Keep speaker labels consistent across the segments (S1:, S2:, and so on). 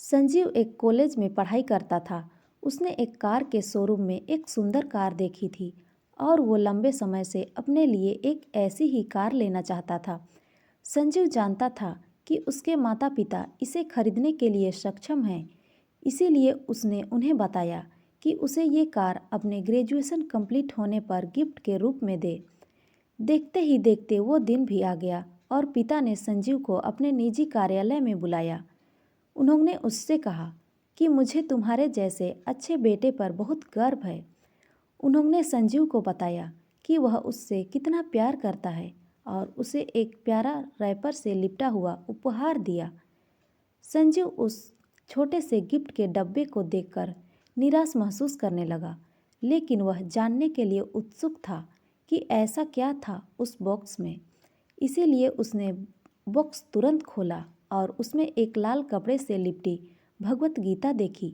S1: संजीव एक कॉलेज में पढ़ाई करता था। उसने एक कार के शोरूम में एक सुंदर कार देखी थी और वो लंबे समय से अपने लिए एक ऐसी ही कार लेना चाहता था। संजीव जानता था कि उसके माता पिता इसे खरीदने के लिए सक्षम हैं, इसीलिए उसने उन्हें बताया कि उसे ये कार अपने ग्रेजुएशन कंप्लीट होने पर गिफ्ट के रूप में दे। देखते ही देखते वो दिन भी आ गया और पिता ने संजीव को अपने निजी कार्यालय में बुलाया। उन्होंने उससे कहा कि मुझे तुम्हारे जैसे अच्छे बेटे पर बहुत गर्व है। उन्होंने संजीव को बताया कि वह उससे कितना प्यार करता है और उसे एक प्यारा रैपर से लिपटा हुआ उपहार दिया। संजीव उस छोटे से गिफ्ट के डब्बे को देखकर निराश महसूस करने लगा, लेकिन वह जानने के लिए उत्सुक था कि ऐसा क्या था उस बॉक्स में। इसीलिए उसने बॉक्स तुरंत खोला और उसमें एक लाल कपड़े से लिपटी भगवत गीता देखी।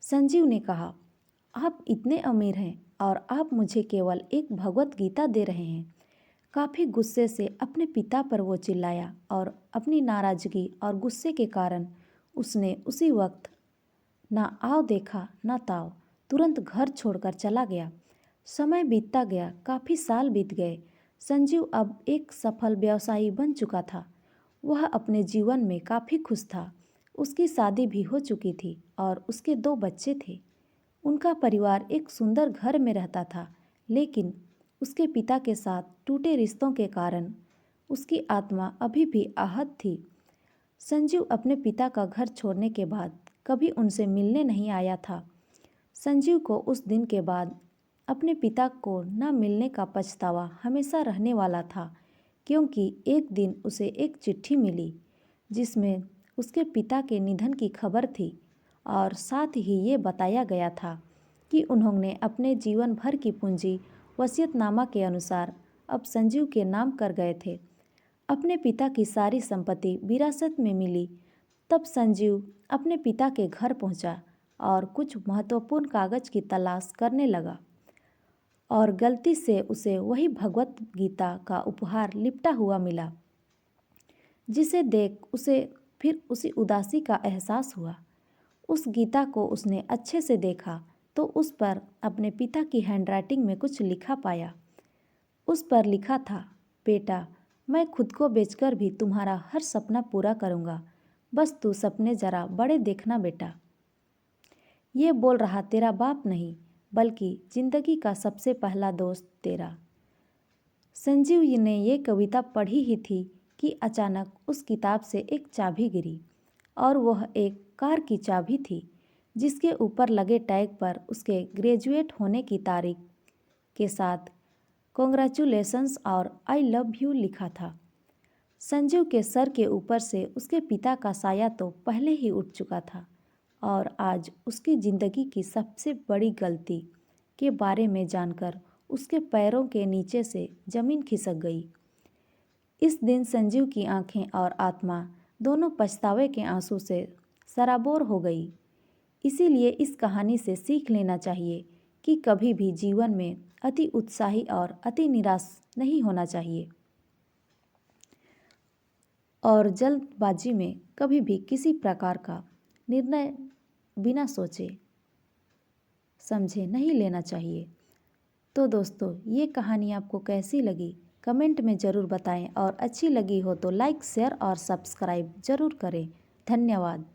S1: संजीव ने कहा, आप इतने अमीर हैं और आप मुझे केवल एक भगवत गीता दे रहे हैं। काफ़ी गुस्से से अपने पिता पर वो चिल्लाया और अपनी नाराज़गी और गुस्से के कारण उसने उसी वक्त ना आओ देखा ना ताओ तुरंत घर छोड़कर चला गया। समय बीतता गया, काफ़ी साल बीत गए। संजीव अब एक सफल व्यवसायी बन चुका था। वह अपने जीवन में काफ़ी खुश था। उसकी शादी भी हो चुकी थी और उसके 2 बच्चे थे। उनका परिवार एक सुंदर घर में रहता था, लेकिन उसके पिता के साथ टूटे रिश्तों के कारण उसकी आत्मा अभी भी आहत थी। संजीव अपने पिता का घर छोड़ने के बाद कभी उनसे मिलने नहीं आया था। संजीव को उस दिन के बाद अपने पिता को न मिलने का पछतावा हमेशा रहने वाला था, क्योंकि एक दिन उसे एक चिट्ठी मिली जिसमें उसके पिता के निधन की खबर थी और साथ ही ये बताया गया था कि उन्होंने अपने जीवन भर की पूंजी वसीयतनामा के अनुसार अब संजीव के नाम कर गए थे। अपने पिता की सारी संपत्ति विरासत में मिली। तब संजीव अपने पिता के घर पहुंचा और कुछ महत्वपूर्ण कागज की तलाश करने लगा और गलती से उसे वही भगवत गीता का उपहार लिपटा हुआ मिला, जिसे देख उसे फिर उसी उदासी का एहसास हुआ। उस गीता को उसने अच्छे से देखा तो उस पर अपने पिता की हैंडराइटिंग में कुछ लिखा पाया। उस पर लिखा था, बेटा, मैं खुद को बेचकर भी तुम्हारा हर सपना पूरा करूँगा, बस तू सपने ज़रा बड़े देखना बेटा। ये बोल रहा तेरा बाप नहीं, बल्कि जिंदगी का सबसे पहला दोस्त तेरा। संजीव ने ये कविता पढ़ी ही थी कि अचानक उस किताब से एक चाबी गिरी और वह एक कार की चाबी थी, जिसके ऊपर लगे टैग पर उसके ग्रेजुएट होने की तारीख के साथ कॉन्ग्रेचुलेशंस और आई लव यू लिखा था। संजीव के सर के ऊपर से उसके पिता का साया तो पहले ही उठ चुका था और आज उसकी ज़िंदगी की सबसे बड़ी गलती के बारे में जानकर उसके पैरों के नीचे से ज़मीन खिसक गई। इस दिन संजीव की आंखें और आत्मा दोनों पछतावे के आंसू से सराबोर हो गई। इसीलिए इस कहानी से सीख लेना चाहिए कि कभी भी जीवन में अति उत्साही और अति निराश नहीं होना चाहिए और जल्दबाजी में कभी भी किसी प्रकार का निर्णय बिना सोचे समझे नहीं लेना चाहिए। तो दोस्तों, ये कहानी आपको कैसी लगी कमेंट में ज़रूर बताएं और अच्छी लगी हो तो लाइक, शेयर और सब्सक्राइब ज़रूर करें। धन्यवाद।